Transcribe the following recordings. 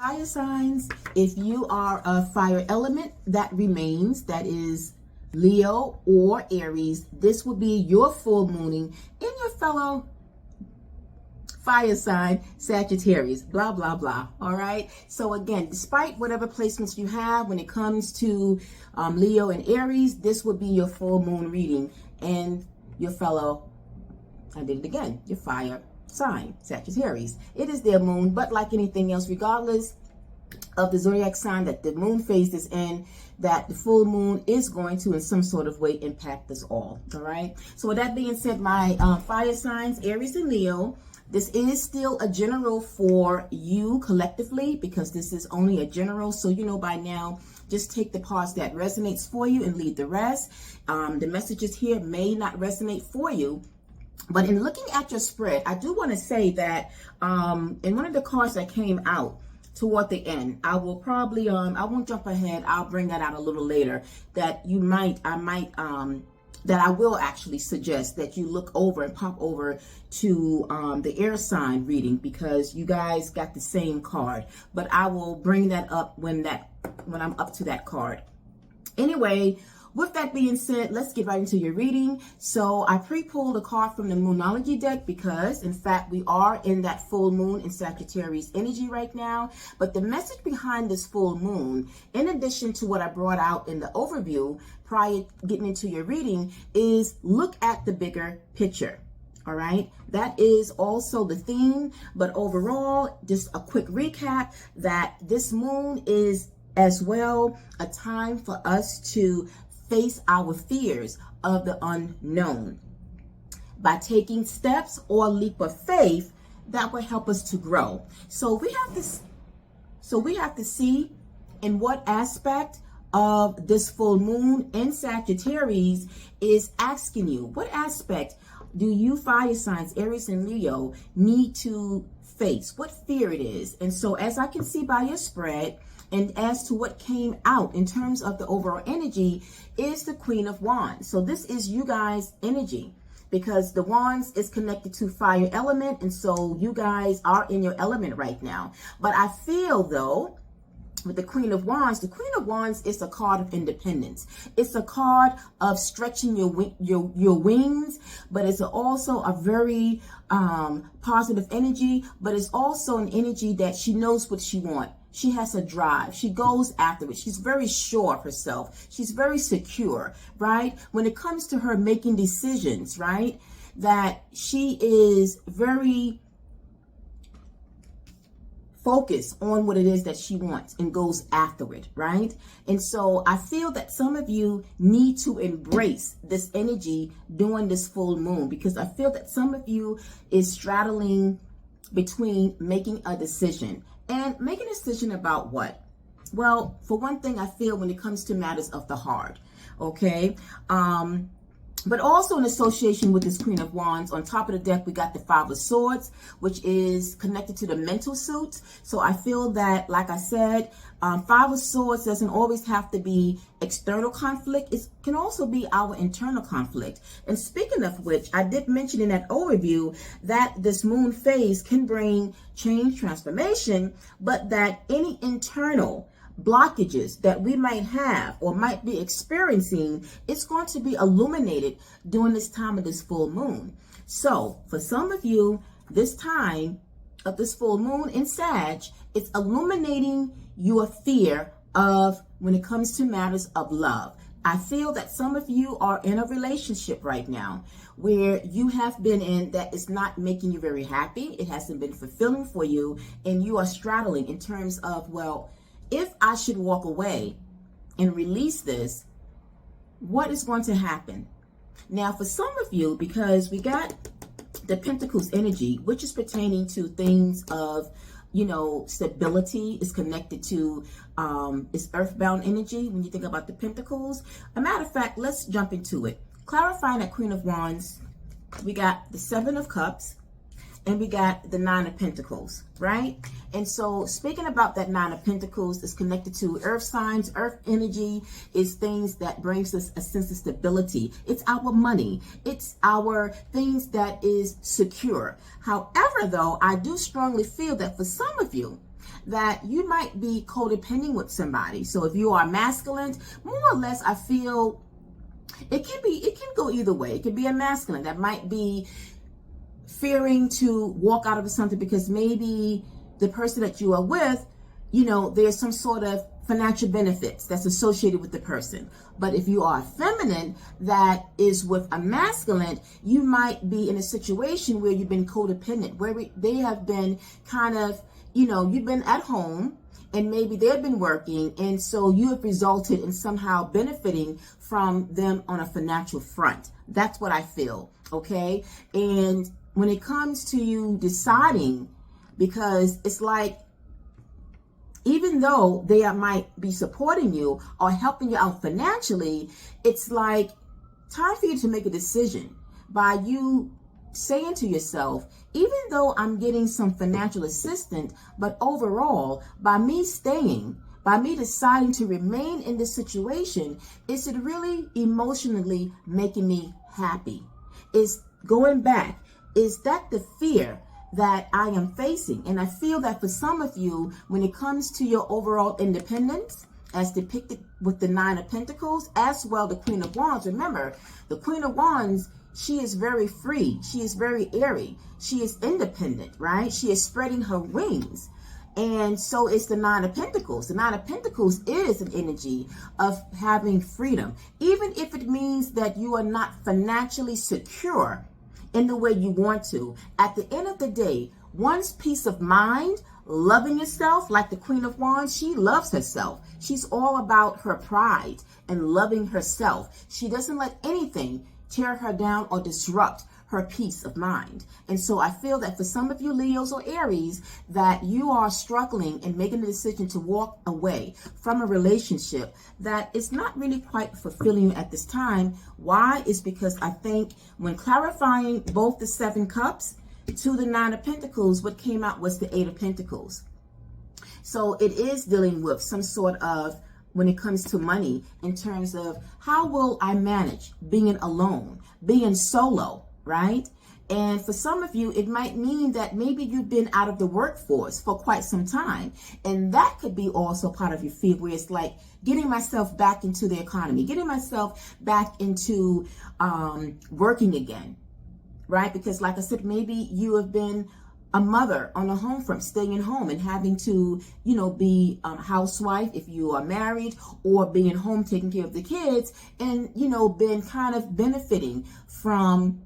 Fire signs, if you are a fire element that remains, that is Leo or Aries, this will be your full mooning in your fellow fire sign, Sagittarius, blah, blah, blah. All right. So again, despite whatever placements you have when it comes to Leo and Aries, this will be your full moon reading and your fellow, I did it again, your fire sign, Sagittarius. It is their moon, but like anything else, regardless of the zodiac sign that the moon phase is in, that the full moon is going to in some sort of way impact us all. All right. So with that being said, my fire signs, Aries and Leo, this is still a general for you collectively, because this is only a general. So you know by now, just take the parts that resonates for you and leave the rest. The messages here may not resonate for you. But in looking at your spread, I do want to say that in one of the cards that came out toward the end, I will probably, I won't jump ahead. I'll bring that out a little later, that that I will actually suggest that you look over and pop over to the air sign reading, because you guys got the same card. But I will bring that up when I'm up to that card. Anyway, with that being said, let's get right into your reading. So I pre-pulled a card from the Moonology deck because, in fact, we are in that full moon in Sagittarius energy right now. But the message behind this full moon, in addition to what I brought out in the overview prior to getting into your reading, is look at the bigger picture. All right, that is also the theme. But overall, just a quick recap that this moon is as well a time for us to face our fears of the unknown by taking steps or leap of faith that will help us to grow. So we have to see in what aspect of this full moon in Sagittarius is asking you, what aspect do you fire signs, Aries and Leo, need to face, what fear it is. And so as I can see by your spread, and as to what came out in terms of the overall energy, is the Queen of Wands. So this is you guys' energy, because the Wands is connected to fire element. And so you guys are in your element right now. But I feel though, with the Queen of Wands is a card of independence. It's a card of stretching your wings, but it's also a very positive energy, but it's also an energy that she knows what she wants. She has a drive. She goes after it. She's very sure of herself. She's very secure, right? When it comes to her making decisions, right? That she is very focused on what it is that she wants and goes after it, right? And so I feel that some of you need to embrace this energy during this full moon, because I feel that some of you is straddling between making a decision. And making a decision about what? Well, for one thing, I feel when it comes to matters of the heart, okay? But also in association with this Queen of Wands, on top of the deck, we got the Five of Swords, which is connected to the mental suit. So I feel that, like I said, Five of Swords doesn't always have to be external conflict. It can also be our internal conflict. And speaking of which, I did mention in that overview that this moon phase can bring change, transformation, but that any internal blockages that we might have or might be experiencing, it's going to be illuminated during this time of this full moon. So for some of you, this time of this full moon in Sag, it's illuminating your fear of when it comes to matters of love. I feel that some of you are in a relationship right now where you have been in that is not making you very happy. It hasn't been fulfilling for you, and you are straddling in terms of, well, if I should walk away and release this, what is going to happen? Now, for some of you, because we got the Pentacles energy, which is pertaining to things of, you know, stability, is connected to it's earthbound energy when you think about the Pentacles. A matter of fact, let's jump into it. Clarifying that Queen of Wands, we got the Seven of Cups, and we got the Nine of Pentacles, right? And so speaking about that Nine of Pentacles is connected to earth signs. Earth energy is things that brings us a sense of stability. It's our money. It's our things that is secure. However, though, I do strongly feel that for some of you, that you might be codependent with somebody. So if you are masculine, more or less, I feel it can go either way. It can be a masculine that might be fearing to walk out of something because maybe the person that you are with, there's some sort of financial benefits that's associated with the person. But if you are feminine that is with a masculine, you might be in a situation where you've been codependent, where they have been kind of, you've been at home and maybe they've been working. And so you have resulted in somehow benefiting from them on a financial front. That's what I feel. Okay. And when it comes to you deciding, because it's like, even though they might be supporting you or helping you out financially, it's like time for you to make a decision by you saying to yourself, even though I'm getting some financial assistance, but overall, by me deciding to remain in this situation, is it really emotionally making me happy? Is going back, is that the fear that I am facing? And I feel that for some of you, when it comes to your overall independence, as depicted with the Nine of Pentacles, as well the Queen of Wands. Remember, the Queen of Wands, she is very free. She is very airy. She is independent, right? She is spreading her wings. And so is the Nine of Pentacles. The Nine of Pentacles is an energy of having freedom, even if it means that you are not financially secure in the way you want to. At the end of the day, one's peace of mind, loving yourself, like the Queen of Wands, she loves herself. She's all about her pride and loving herself. She doesn't let anything tear her down or disrupt her peace of mind. And so I feel that for some of you Leos or Aries, that you are struggling and making the decision to walk away from a relationship that is not really quite fulfilling you at this time. Why? Is because I think when clarifying both the Seven Cups to the Nine of Pentacles, what came out was the Eight of Pentacles. So it is dealing with some sort of, when it comes to money, in terms of how will I manage being alone, being solo, right? And for some of you, it might mean that maybe you've been out of the workforce for quite some time. And that could be also part of your fear, where it's like getting myself back into the economy, getting myself back into working again, right? Because like I said, maybe you have been a mother on a home front, staying home and having to, be a housewife if you are married, or being home taking care of the kids, and, been kind of benefiting from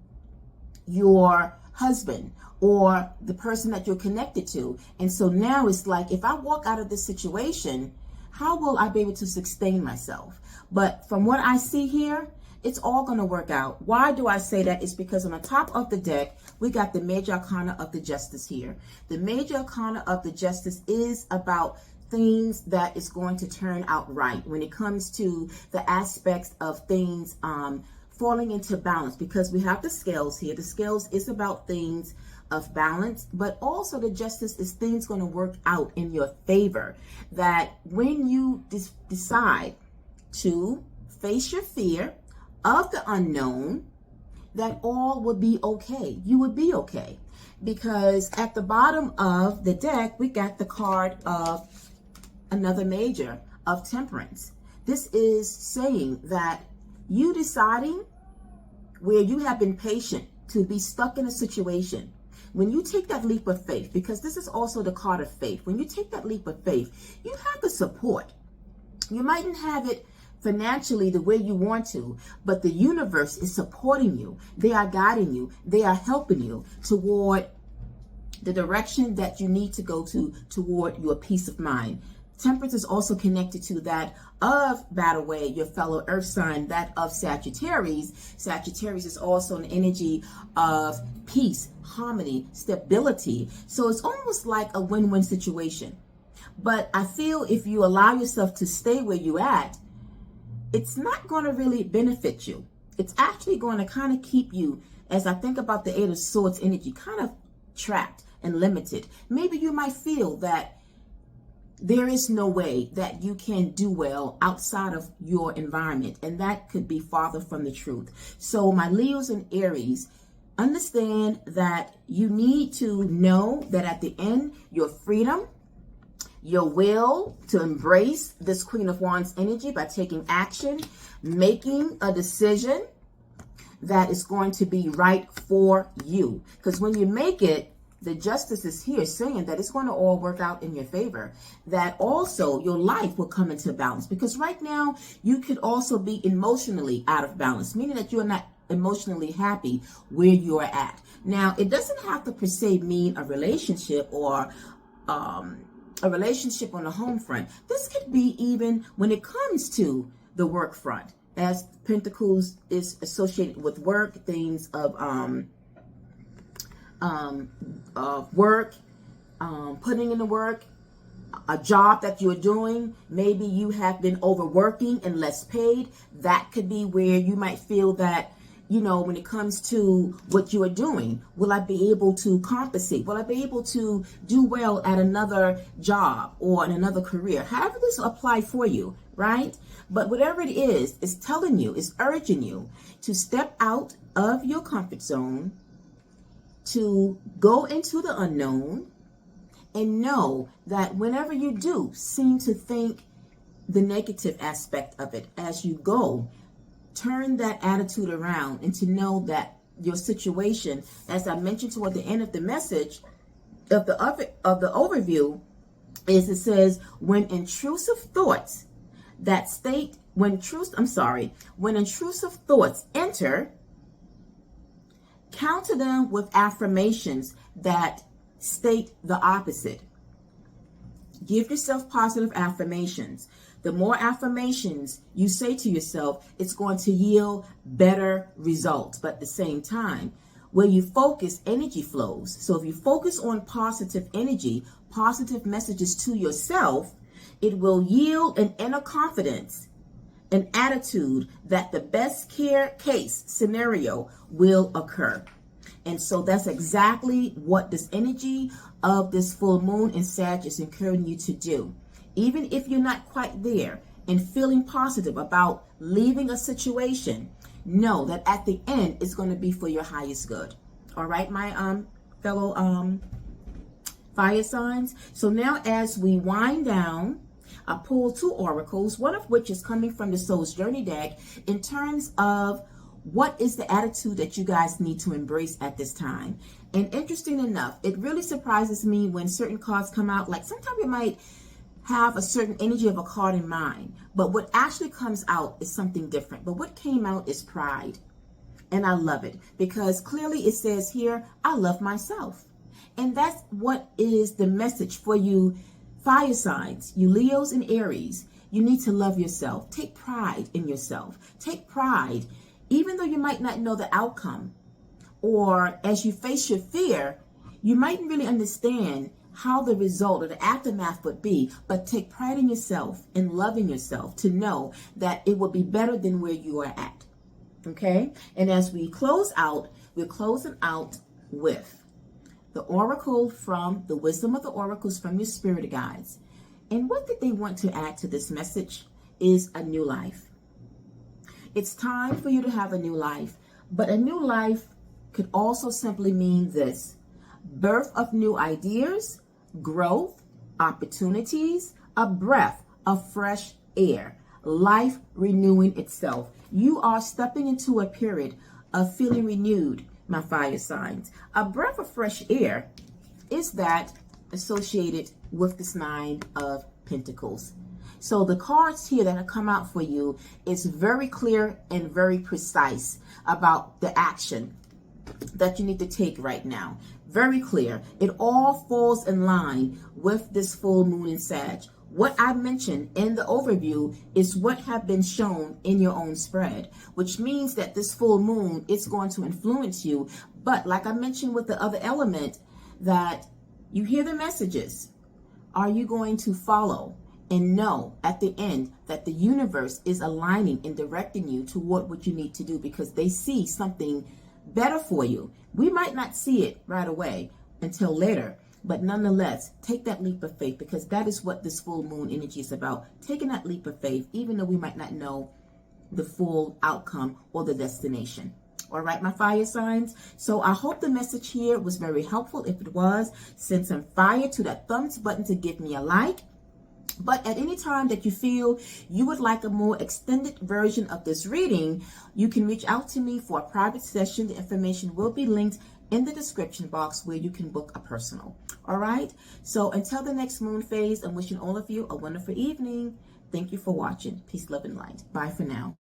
your husband or the person that you're connected to. And so now it's like, if I walk out of this situation, how will I be able to sustain myself? But from what I see here, it's all going to work out. Why do I say that? It's because on the top of the deck, we got the Major Arcana of the Justice here. The Major Arcana of the Justice is about things that is going to turn out right when it comes to the aspects of things falling into balance, because we have the scales here. The scales is about things of balance, but also the Justice is things going to work out in your favor. That when you decide to face your fear of the unknown, that all would be okay. You would be okay. Because at the bottom of the deck, we got the card of another Major of Temperance. This is saying that you deciding where you have been patient to be stuck in a situation. When you take that leap of faith, because this is also the card of faith, when you take that leap of faith, you have the support. You mightn't have it financially the way you want to, but the universe is supporting you. They are guiding you. They are helping you toward the direction that you need to go toward your peace of mind. Temperance is also connected to that of, by the way, your fellow earth sign, that of Sagittarius. Sagittarius is also an energy of peace, harmony, stability. So it's almost like a win-win situation. But I feel if you allow yourself to stay where you're at, it's not going to really benefit you. It's actually going to kind of keep you, as I think about the Eight of Swords energy, kind of trapped and limited. Maybe you might feel that there is no way that you can do well outside of your environment, and that could be farther from the truth. So my Leos and Aries, understand that you need to know that at the end, your freedom your will to embrace this Queen of Wands energy by taking action, making a decision that is going to be right for you. Because when you make it, the justice is here saying that it's going to all work out in your favor. That also your life will come into balance. Because right now you could also be emotionally out of balance, meaning that you're not emotionally happy where you're at. Now, it doesn't have to per se mean a relationship or a relationship on the home front. This could be even when it comes to the work front, as Pentacles is associated with work, things of work, putting in the work, a job that you're doing. Maybe you have been overworking and less paid. That could be where you might feel that, you know, when it comes to what you are doing, will I be able to compensate? Will I be able to do well at another job or in another career? However this will apply for you, right? But whatever it is, it's telling you, it's urging you to step out of your comfort zone, to go into the unknown, and know that whenever you do seem to think the negative aspect of it as you go, turn that attitude around and to know that your situation, as I mentioned toward the end of the message of the overview, is it says when intrusive thoughts when intrusive thoughts enter, counter them with affirmations that state the opposite. Give yourself positive affirmations. The more affirmations you say to yourself, it's going to yield better results. But at the same time, where you focus, energy flows. So if you focus on positive energy, positive messages to yourself, it will yield an inner confidence, an attitude that the best case scenario will occur. And so that's exactly what this energy of this full moon in Sag is encouraging you to do. Even if you're not quite there and feeling positive about leaving a situation, know that at the end it's going to be for your highest good. All right, my fellow fire signs. So now as we wind down, I pulled two oracles, one of which is coming from the Soul's Journey deck in terms of what is the attitude that you guys need to embrace at this time. And interesting enough, it really surprises me when certain cards come out. Like sometimes you might have a certain energy of a card in mind, but what actually comes out is something different. But what came out is pride. And I love it because clearly it says here, I love myself. And that's what is the message for you fire signs, you Leos and Aries. You need to love yourself. Take pride in yourself. Take pride, even though you might not know the outcome, or as you face your fear, you mightn't really understand how the result or the aftermath would be, but take pride in yourself and loving yourself to know that it will be better than where you are at. Okay? And as we close out, we're closing out with the oracle from the wisdom of the oracles from your spirit guides. And what did they want to add to this message is a new life. It's time for you to have a new life, but a new life could also simply mean this: birth of new ideas, growth, opportunities, a breath of fresh air, life renewing itself. You are stepping into a period of feeling renewed, my fire signs. A breath of fresh air is that associated with this Nine of Pentacles. So the cards here that have come out for you is very clear and very precise about the action that you need to take right now. Very clear. It all falls in line with this full moon in Sag. What I mentioned in the overview is what have been shown in your own spread, which means that this full moon is going to influence you. But like I mentioned with the other element, that you hear the messages. Are you going to follow and know at the end that the universe is aligning and directing you toward what you need to do because they see something better for you? We might not see it right away until later, but nonetheless, take that leap of faith, because that is what this full moon energy is about. Taking that leap of faith, even though we might not know the full outcome or the destination. All right, my fire signs. So I hope the message here was very helpful. If it was, send some fire to that thumbs button to give me a like. But at any time that you feel you would like a more extended version of this reading, you can reach out to me for a private session. The information will be linked in the description box where you can book a personal. All right. So until the next moon phase, I'm wishing all of you a wonderful evening. Thank you for watching. Peace, love, and light. Bye for now.